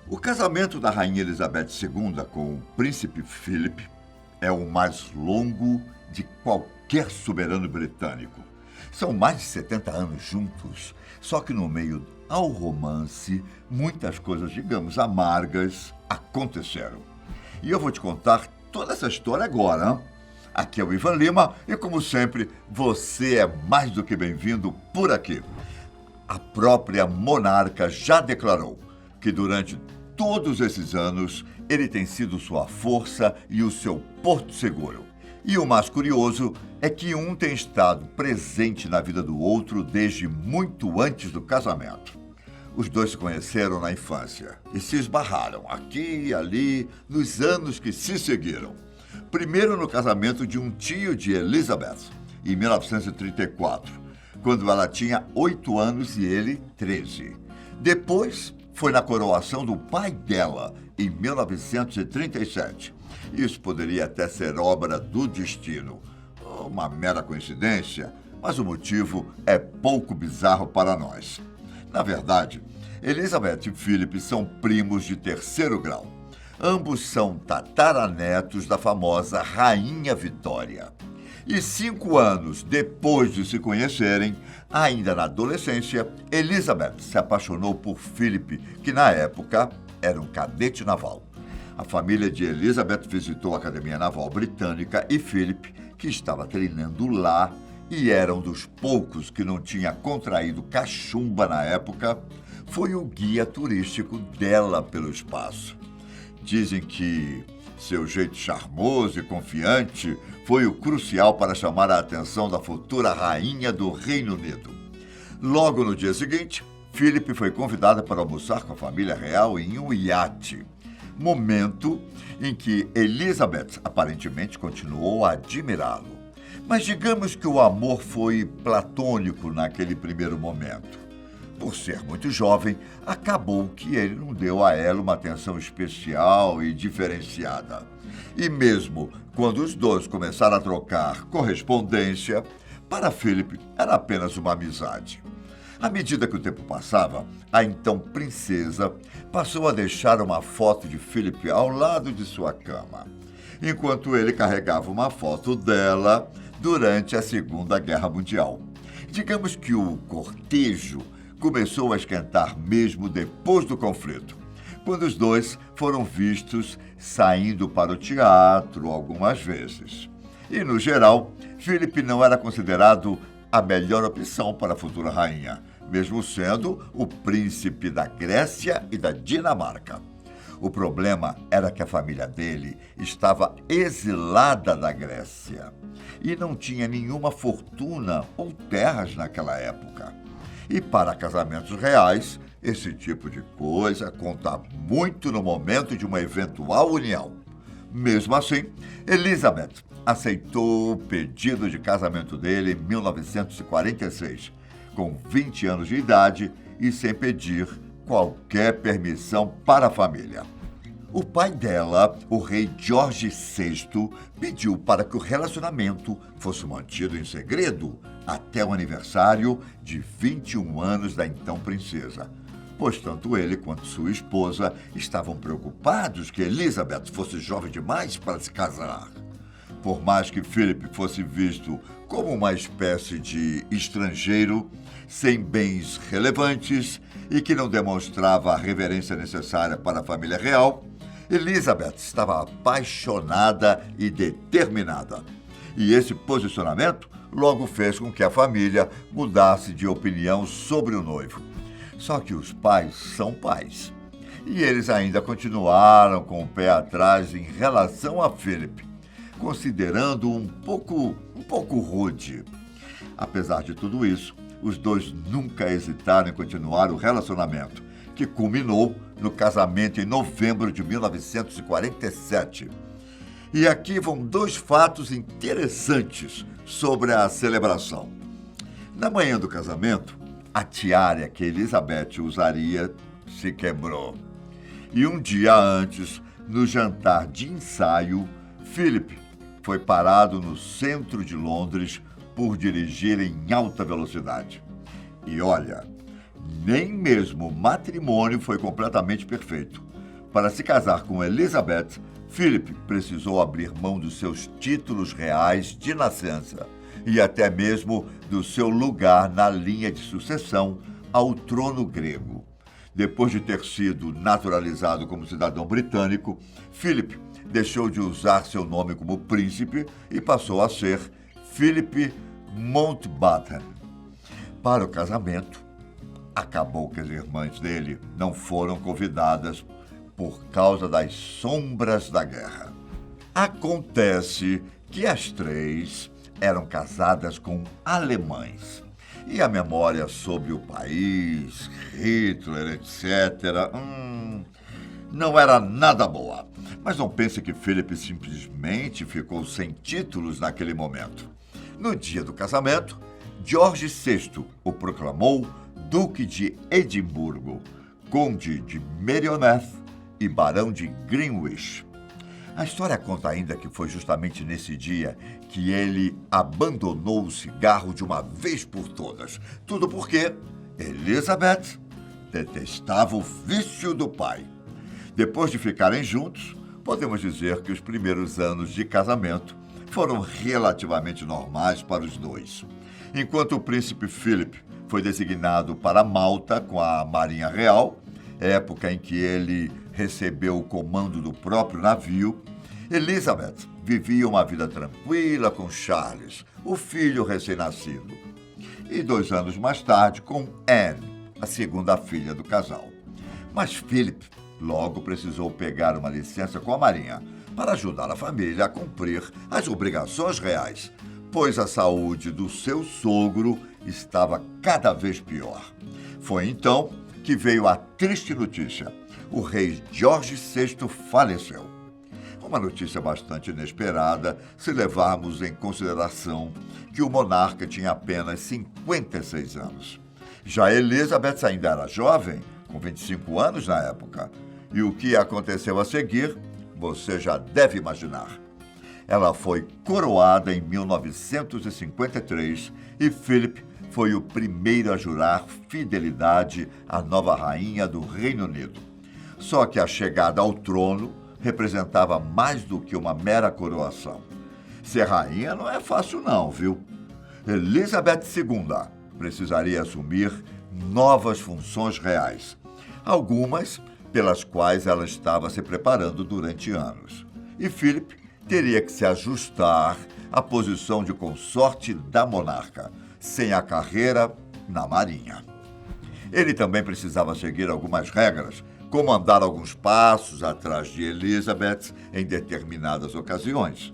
O casamento da Rainha Elizabeth II com o Príncipe Philip é o mais longo de qualquer soberano britânico. São mais de 70 anos juntos, só que no meio ao romance, muitas coisas, digamos, amargas aconteceram. E eu vou te contar toda essa história agora, hein? Aqui é o Ivan Lima e, como sempre, você é mais do que bem-vindo por aqui. A própria monarca já declarou que durante todos esses anos ele tem sido sua força e o seu porto seguro. E o mais curioso é que um tem estado presente na vida do outro desde muito antes do casamento. Os dois se conheceram na infância e se esbarraram aqui e ali nos anos que se seguiram. Primeiro no casamento de um tio de Elizabeth, em 1934, quando ela tinha 8 anos e ele 13. Depois foi na coroação do pai dela, em 1937. Isso poderia até ser obra do destino. Uma mera coincidência, mas o motivo é pouco bizarro para nós. Na verdade, Elizabeth e Philip são primos de terceiro grau. Ambos são tataranetos da famosa Rainha Vitória. E 5 anos depois de se conhecerem, ainda na adolescência, Elizabeth se apaixonou por Philip, que na época era um cadete naval. A família de Elizabeth visitou a Academia Naval Britânica e Philip, que estava treinando lá e era um dos poucos que não tinha contraído cachumba na época, foi o guia turístico dela pelo espaço. Dizem que seu jeito charmoso e confiante foi o crucial para chamar a atenção da futura rainha do Reino Unido. Logo no dia seguinte, Philip foi convidada para almoçar com a família real em um iate. Momento em que Elizabeth aparentemente continuou a admirá-lo. Mas digamos que o amor foi platônico naquele primeiro momento. Por ser muito jovem, acabou que ele não deu a ela uma atenção especial e diferenciada. E mesmo quando os dois começaram a trocar correspondência, para Philip era apenas uma amizade. À medida que o tempo passava, a então princesa passou a deixar uma foto de Philip ao lado de sua cama, enquanto ele carregava uma foto dela durante a Segunda Guerra Mundial. Digamos que o cortejo começou a esquentar mesmo depois do conflito, quando os dois foram vistos saindo para o teatro algumas vezes. E, no geral, Philip não era considerado a melhor opção para a futura rainha, mesmo sendo o príncipe da Grécia e da Dinamarca. O problema era que a família dele estava exilada da Grécia e não tinha nenhuma fortuna ou terras naquela época. E para casamentos reais, esse tipo de coisa conta muito no momento de uma eventual união. Mesmo assim, Elizabeth aceitou o pedido de casamento dele em 1946, com 20 anos de idade e sem pedir qualquer permissão para a família. O pai dela, o rei George VI, pediu para que o relacionamento fosse mantido em segredo até o aniversário de 21 anos da então princesa, pois tanto ele quanto sua esposa estavam preocupados que Elizabeth fosse jovem demais para se casar. Por mais que Philip fosse visto como uma espécie de estrangeiro, sem bens relevantes e que não demonstrava a reverência necessária para a família real, Elizabeth estava apaixonada e determinada. E esse posicionamento logo fez com que a família mudasse de opinião sobre o noivo. Só que os pais são pais. E eles ainda continuaram com o pé atrás em relação a Philip, considerando um pouco rude. Apesar de tudo isso, os dois nunca hesitaram em continuar o relacionamento, que culminou no casamento em novembro de 1947. E aqui vão 2 fatos interessantes sobre a celebração. Na manhã do casamento, a tiara que Elizabeth usaria se quebrou. E um dia antes, no jantar de ensaio, Philip foi parado no centro de Londres por dirigir em alta velocidade. E olha, nem mesmo o matrimônio foi completamente perfeito, Para se casar com Elizabeth, Philip precisou abrir mão dos seus títulos reais de nascença e até mesmo do seu lugar na linha de sucessão ao trono grego. Depois de ter sido naturalizado como cidadão britânico, Philip deixou de usar seu nome como príncipe e passou a ser Philip Mountbatten. Para o casamento, acabou que as irmãs dele não foram convidadas por causa das sombras da guerra. Acontece que as três eram casadas com alemães. E a memória sobre o país, Hitler, etc., não era nada boa. Mas não pense que Philip simplesmente ficou sem títulos naquele momento. No dia do casamento, George VI o proclamou Duque de Edimburgo, Conde de Merioneth e Barão de Greenwich. A história conta ainda que foi justamente nesse dia que ele abandonou o cigarro de uma vez por todas. Tudo porque Elizabeth detestava o vício do pai. Depois de ficarem juntos, podemos dizer que os primeiros anos de casamento foram relativamente normais para os dois. Enquanto o príncipe Philip foi designado para Malta com a Marinha Real, época em que ele recebeu o comando do próprio navio, Elizabeth vivia uma vida tranquila com Charles, o filho recém-nascido, e 2 anos mais tarde com Anne, a segunda filha do casal. Mas Philip logo precisou pegar uma licença com a Marinha para ajudar a família a cumprir as obrigações reais, pois a saúde do seu sogro estava cada vez pior. Foi então que veio a triste notícia: o rei George VI faleceu. Uma notícia bastante inesperada se levarmos em consideração que o monarca tinha apenas 56 anos. Já Elizabeth ainda era jovem, com 25 anos na época, e o que aconteceu a seguir, você já deve imaginar. Ela foi coroada em 1953 e Philip foi o primeiro a jurar fidelidade à nova rainha do Reino Unido. Só que a chegada ao trono representava mais do que uma mera coroação. Ser rainha não é fácil não, viu? Elizabeth II precisaria assumir novas funções reais, algumas pelas quais ela estava se preparando durante anos. E Philip teria que se ajustar à posição de consorte da monarca, sem a carreira na Marinha. Ele também precisava seguir algumas regras, como andar alguns passos atrás de Elizabeth em determinadas ocasiões.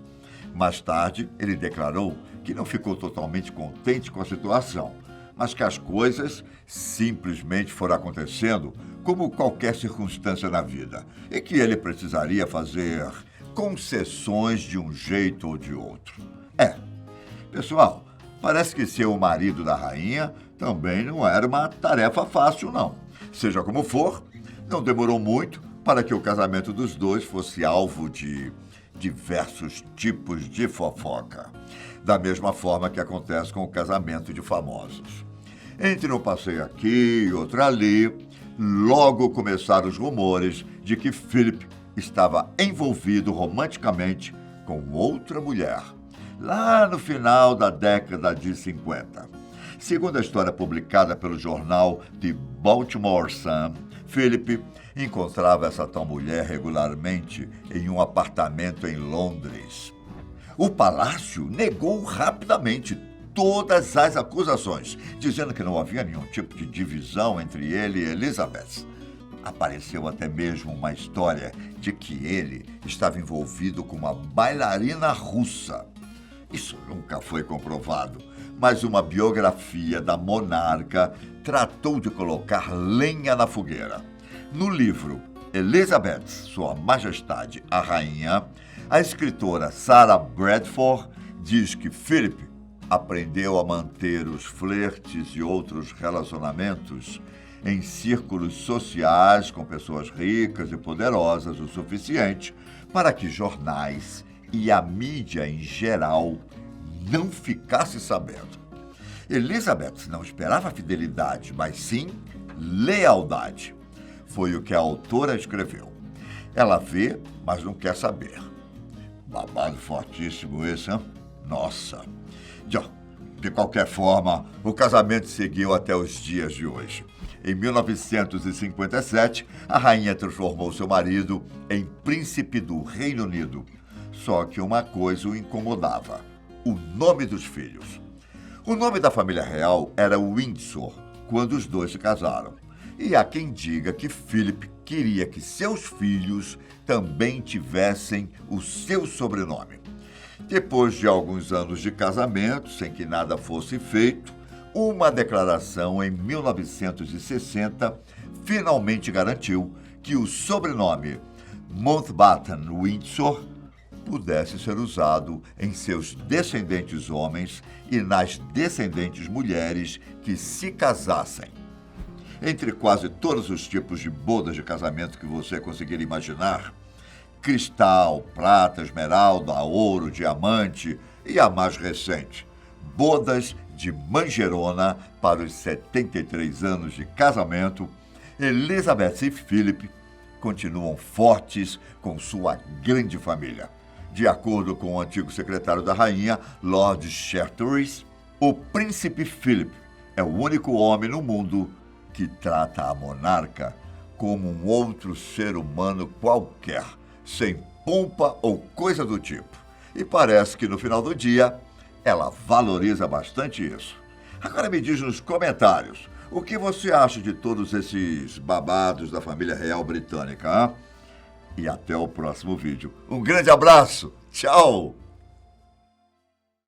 Mais tarde, ele declarou que não ficou totalmente contente com a situação, mas que as coisas simplesmente foram acontecendo como qualquer circunstância na vida, e que ele precisaria fazer concessões de um jeito ou de outro. Pessoal, parece que ser o marido da rainha também não era uma tarefa fácil, não. Seja como for, não demorou muito para que o casamento dos dois fosse alvo de diversos tipos de fofoca, da mesma forma que acontece com o casamento de famosos. Entre um passeio aqui e outro ali, logo começaram os rumores de que Philip estava envolvido romanticamente com outra mulher, lá no final da década de 50. Segundo a história publicada pelo jornal The Baltimore Sun, Philip encontrava essa tal mulher regularmente em um apartamento em Londres. O palácio negou rapidamente todas as acusações, dizendo que não havia nenhum tipo de divisão entre ele e Elizabeth. Apareceu até mesmo uma história de que ele estava envolvido com uma bailarina russa. Isso nunca foi comprovado, mas uma biografia da monarca tratou de colocar lenha na fogueira. No livro Elizabeth, Sua Majestade a Rainha, a escritora Sarah Bradford diz que Philip aprendeu a manter os flertes e outros relacionamentos em círculos sociais com pessoas ricas e poderosas o suficiente para que jornais e a mídia em geral não ficasse sabendo. Elizabeth não esperava fidelidade, mas sim lealdade. Foi o que a autora escreveu. Ela vê, mas não quer saber. Babado fortíssimo esse, hein? Nossa. De qualquer forma, o casamento seguiu até os dias de hoje. Em 1957, a rainha transformou seu marido em príncipe do Reino Unido. Só que uma coisa o incomodava: o nome dos filhos. O nome da família real era Windsor, quando os dois se casaram. E há quem diga que Philip queria que seus filhos também tivessem o seu sobrenome. Depois de alguns anos de casamento, sem que nada fosse feito, uma declaração em 1960 finalmente garantiu que o sobrenome Mountbatten-Windsor pudesse ser usado em seus descendentes homens e nas descendentes mulheres que se casassem. Entre quase todos os tipos de bodas de casamento que você conseguir imaginar, cristal, prata, esmeralda, ouro, diamante e a mais recente, bodas de manjerona para os 73 anos de casamento, Elizabeth e Philip continuam fortes com sua grande família. De acordo com o antigo secretário da rainha, Lord Charteris, o príncipe Philip é o único homem no mundo que trata a monarca como um outro ser humano qualquer, sem pompa ou coisa do tipo. E parece que no final do dia, ela valoriza bastante isso. Agora me diz nos comentários, o que você acha de todos esses babados da família real britânica, hein? E até o próximo vídeo. Um grande abraço. Tchau!